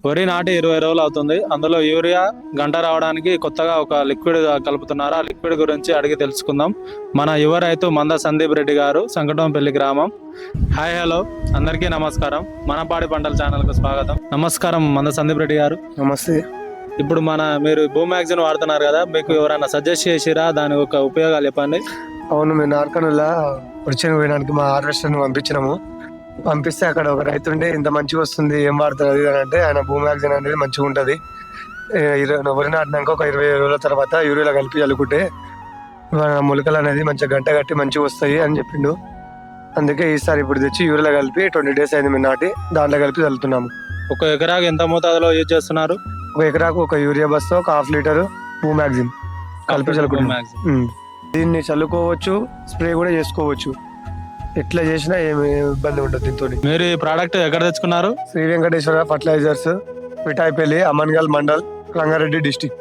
వరి నాటి 20 రోజులు అవుతుంది. అందులో యూరియా గంట రావడానికి కొత్తగా ఒక లిక్విడ్ కలుపుతున్నారు. ఆ లిక్విడ్ గురించి అడిగి తెలుసుకుందాం. మన యువ రైతు మంద సందీప్ రెడ్డి గారు, సంకటంపల్లి గ్రామం. హాయ్, హలో, అందరికీ నమస్కారం. మనపాడి పంటల ఛానల్కు స్వాగతం. నమస్కారం మంద సందీప్ రెడ్డి గారు. నమస్తే. ఇప్పుడు మీరు భూమాక్సిన్ వాడుతున్నారు కదా, మీకు ఎవరైనా సజెస్ట్ చేసిరా? దాని యొక్క ఉపయోగాలు చెప్పండి. అవును, మేము నార్కనులా వరిచేను పోయడానికి మా హార్వెస్టర్ని పంపిస్తే అక్కడ ఒక రైతు ఉండే ఇంత మంచిగా వస్తుంది, ఏం వాడుతుంది అది అని అంటే, ఆయన భూమాక్సిన్ అనేది మంచిగా ఉంటుంది, వరి నాటినాక ఒక 20 రోజుల తర్వాత యూరియాలో కలిపి చల్లుకుంటే మన మొలకలు అనేది మంచిగా గంట కట్టి మంచిగా వస్తాయి అని చెప్పిండు. అందుకే ఈసారి ఇప్పుడు తెచ్చి యూరియాలో కలిపి 20 డేస్ అయింది మేము నాటి, దాంట్లో కలిపి చల్లుతున్నాము. ఒక ఎకరాకు ఎంత మోతాదులో యూజ్ చేస్తున్నారు? ఒక ఎకరాకు ఒక యూరియా బస్తా, ఒక 1/2 లీటర్ భూమాక్సిన్ కలిపి చల్లుకుంటున్నాం. దీన్ని చల్లుకోవచ్చు, స్ప్రే కూడా చేసుకోవచ్చు. ఎట్లా చేసినా ఏమి ఇబ్బంది ఉండదు దీంతో. మీరు ఈ ప్రోడక్ట్ ఎక్కడ తెచ్చుకున్నారు? Shri Venkateshwara fertilisers, Mithaipalli, Amangal mandal, Rangareddy district.